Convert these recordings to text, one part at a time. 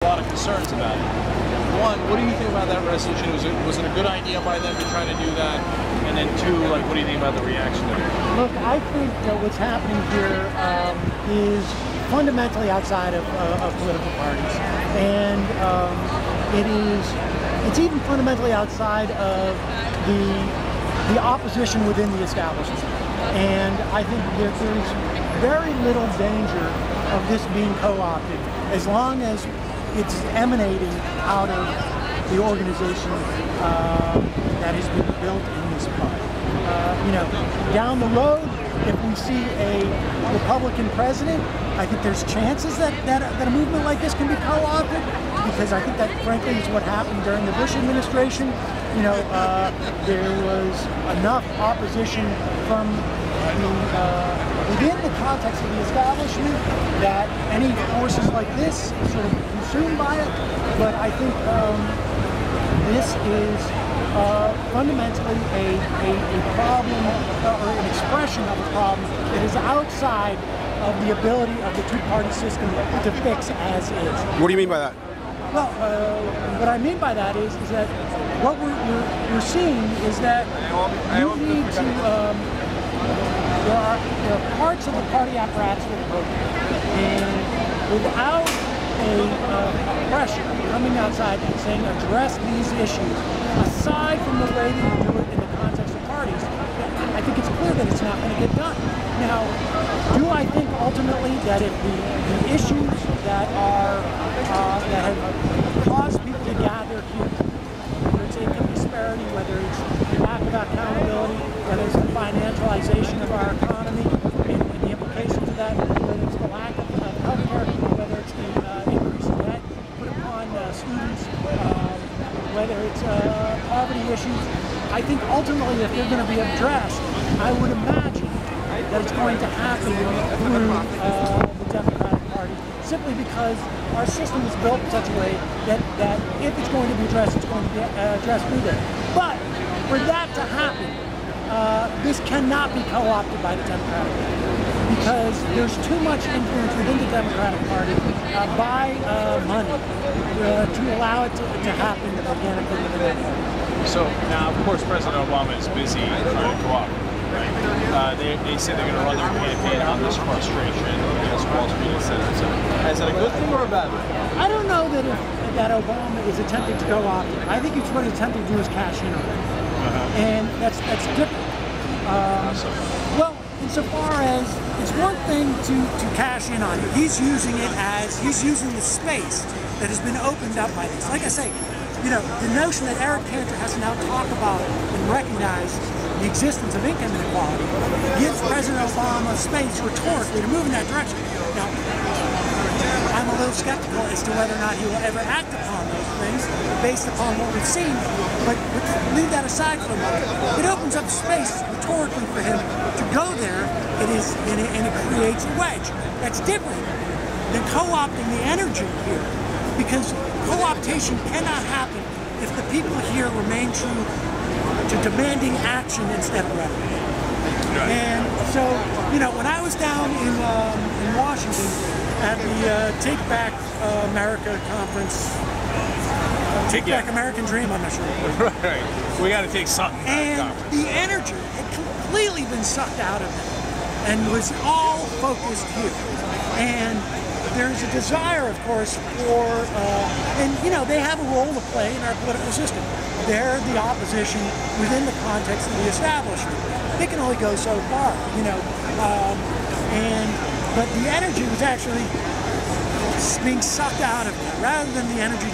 A lot of concerns about it. One, what do you think about that resolution? Was it a good idea by them to try to do that? And then two, like, what do you think about the reaction to it? Look, I think that what's happening here is fundamentally outside of political parties, and it's even fundamentally outside of the opposition within the establishment. And I think there's very little danger of this being co-opted as long as it's emanating out of the organization that has been built in this party. Down the road, if we see a Republican president, I think there's chances that a movement like this can be co-opted, because I think that, frankly, is what happened during the Bush administration. There was enough opposition from within the context of the establishment that any forces like this sort of consumed by it. But I think this is fundamentally a problem, or an expression of a problem that is outside of the ability of the two-party system to fix as is. What do you mean by that? Well, what I mean by that is that what we're seeing is that you need to, there are parts of the party apparatus that are broken, and without a pressure coming outside and saying address these issues, aside from the way that you do it in the context of parties, I think it's clear that it's not going to get done. Now, do I think ultimately that if the issues that have caused people to gather here, whether it's income disparity, whether it's lack of accountability, whether it's the financialization of our economy and the implications of that, whether it's the lack of health care, whether it's the increase in debt put upon students, whether it's poverty issues, I think ultimately if they're going to be addressed, I would imagine that it's going to happen through the Democratic Party, simply because our system is built in such a way that if it's going to be addressed, it's going to be addressed through there. But for that to happen, this cannot be co-opted by the Democratic Party, because there's too much influence within the Democratic Party by money to allow it to happen organically within that party. So now, of course, President Obama is busy trying to cooperate. Right? They say they're going to run their campaign on this frustration against Wall Street, etc. Is that a good thing or a bad thing? I don't know that Obama is attempting to go off it. I think what he's attempting to do is cash in on it, and that's different. Well, insofar as it's one thing to cash in on it, he's using the space that has been opened up by this. Like I say, the notion that Eric Cantor has to now talk about and recognize the existence of income inequality gives President Obama space rhetorically to move in that direction. Now, I'm a little skeptical as to whether or not he will ever act upon those things based upon what we've seen, but leave that aside for a moment. It opens up space rhetorically for him to go there, and it creates a wedge. That's different than co-opting the energy here, because co-optation cannot happen if the people here remain true to demanding action instead of rhetoric. Right. And so, when I was down in Washington at the Take Back America conference, Take Back American Dream, I'm not sure. Right. We got to take something. And the energy had completely been sucked out of it and was all focused here. And there's a desire, of course, for, they have a role to play in our political system. They're the opposition within the context of the establishment. They can only go so far, but the energy was actually being sucked out of it, rather than the energy,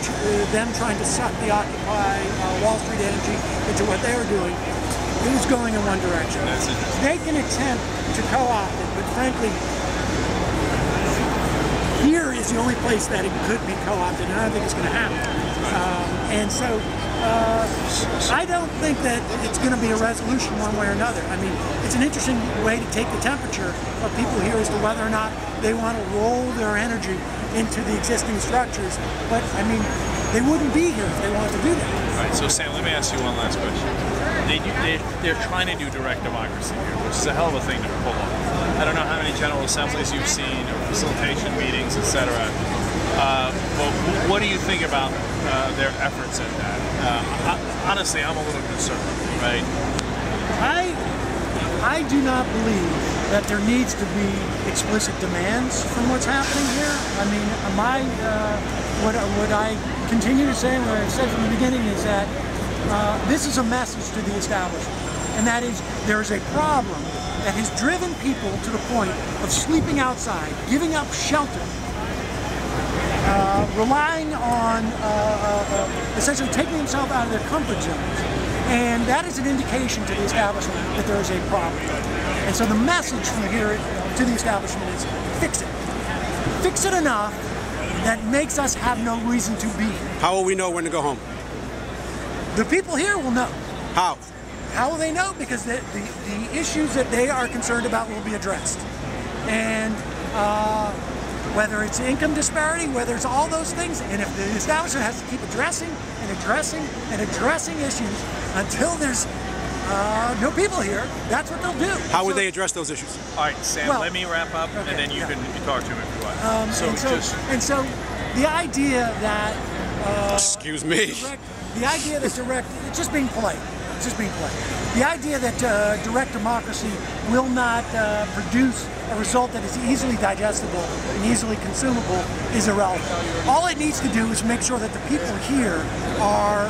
them trying to suck the Occupy Wall Street energy into what they were doing. It was going in one direction. They can attempt to co-opt it, but frankly, here is the only place that it could be co-opted, and I don't think it's going to happen. And so I don't think that it's going to be a resolution one way or another. I mean, it's an interesting way to take the temperature of people here as to whether or not they want to roll their energy into the existing structures. But, I mean, they wouldn't be here if they wanted to do that. All right, so Sam, let me ask you one last question. They're trying to do direct democracy here, which is a hell of a thing to pull off. I don't know how many General Assemblies you've seen, or facilitation meetings, etc. But what do you think about their efforts at that? Honestly, I'm a little concerned, right? I do not believe that there needs to be explicit demands from what's happening here. I mean, what I continue to say, what I've said from the beginning, is that this is a message to the establishment, and that is there is a problem that has driven people to the point of sleeping outside, giving up shelter, relying on essentially taking themselves out of their comfort zones. And that is an indication to the establishment that there is a problem. And so the message from here to the establishment is fix it. Fix it enough that makes us have no reason to be here. How will we know when to go home? The people here will know. How? How will they know? Because the issues that they are concerned about will be addressed. And whether it's income disparity, whether it's all those things, and if the establishment has to keep addressing and addressing and addressing issues until there's no people here, that's what they'll do. How would they address those issues? All right, Sam, Well, let me wrap up, okay, and then you can talk to him if you want. And so the idea that Excuse me. the idea that it's just being polite. It's just being polite. The idea that direct democracy will not produce a result that is easily digestible and easily consumable is irrelevant. All it needs to do is make sure that the people here are,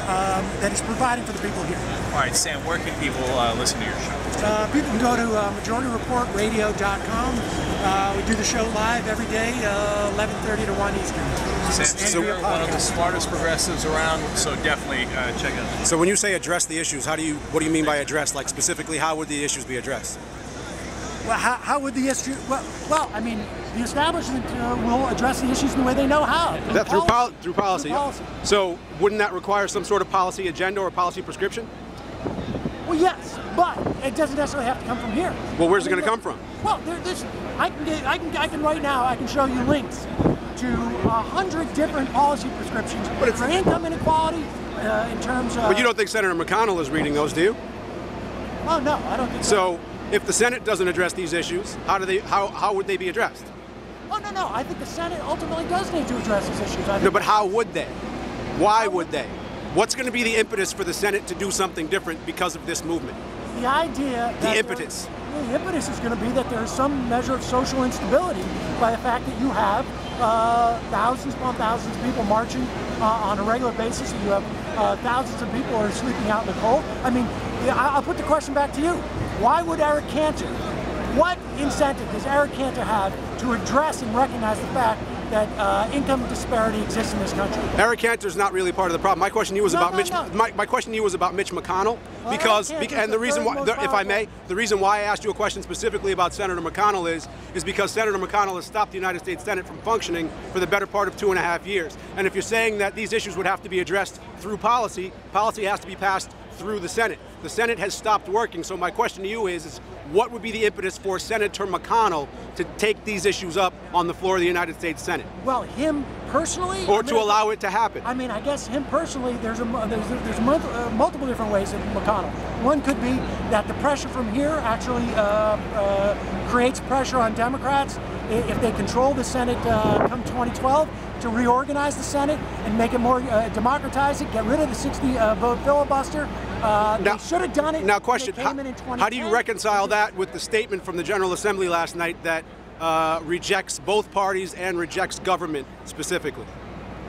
that is providing for the people here. All right, Sam, where can people listen to your show? People can go to majorityreportradio.com. We do the show live every day, 11:30 to 1 Eastern. Sam, you're one of the smartest progressives around, so definitely check it out. So when you say address the issues, what do you mean by address? Like specifically, how would the issues be addressed? Well, how would the issue? Well, I mean, the establishment will address the issues in the way they know how. Is that through policy? Through policy. Policy. So wouldn't that require some sort of policy agenda or policy prescription? Well, yes, but it doesn't necessarily have to come from here. Well, where's it going to come from? Well, I can right now. I can show you links to 100 different policy prescriptions for income inequality in terms of. But you don't think Senator McConnell is reading those, do you? Oh no, I don't think so. So if the Senate doesn't address these issues, how would they be addressed? Oh no, I think the Senate ultimately does need to address these issues. No, but how would they? Why would they? What's going to be the impetus for the Senate to do something different because of this movement? The idea that the impetus. The impetus is going to be that there is some measure of social instability by the fact that you have thousands upon thousands of people marching on a regular basis, and you have thousands of people who are sleeping out in the cold. I mean, I'll put the question back to you. Why would Eric Cantor, what incentive does Eric Cantor have to address and recognize the fact that income disparity exists in this country? Eric Cantor's not really part of the problem. My question to you was about Mitch. My question to you was about Mitch McConnell, and the reason why, if I may, the reason why I asked you a question specifically about Senator McConnell is because Senator McConnell has stopped the United States Senate from functioning for the better part of 2.5 years. And if you're saying that these issues would have to be addressed through policy, policy has to be passed through the Senate. The Senate has stopped working. So my question to you is what would be the impetus for Senator McConnell to take these issues up on the floor of the United States Senate? Well, him personally, or to allow it to happen. I mean, I guess him personally. There's multiple different ways of McConnell. One could be that the pressure from here actually creates pressure on Democrats if they control the Senate come 2012 to reorganize the Senate and make it more democratizing, get rid of the 60-vote filibuster. They should have done it. Now, question: how do you reconcile that with the statement from the General Assembly last night that rejects both parties and rejects government specifically?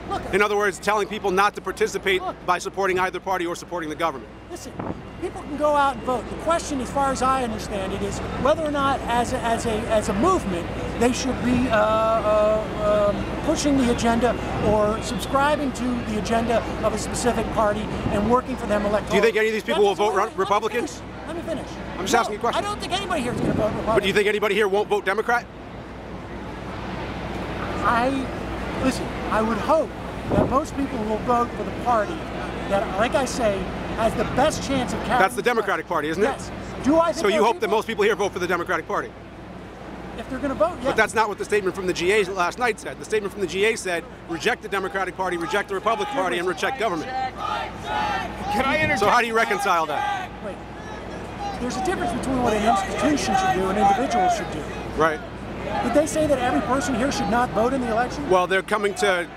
Look, in other words, telling people not to participate by supporting either party or supporting the government. Listen, people can go out and vote. The question, as far as I understand it, is whether or not, as a movement, they should be pushing the agenda or subscribing to the agenda of a specific party and working for them electorally. Do you think any of these people will vote Republican? Let me finish. I'm just asking you a question. I don't think anybody here is going to vote Republican. But do you think anybody here won't vote Democrat? Listen, I would hope that most people will vote for the party that, like I say, has the best chance of carrying. That's the Democratic Party, isn't it? Yes. Do I think so you hope that most people here vote for the Democratic Party? If they're going to vote, yes. But that's not what the statement from the GA last night said. The statement from the GA said, reject the Democratic Party, reject the Republican Party, and reject government. Can I interject? So how do you reconcile that? Wait. There's a difference between what an institution should do and individuals should do. Right. did they say that every person here should not vote in the election? Well, they're coming to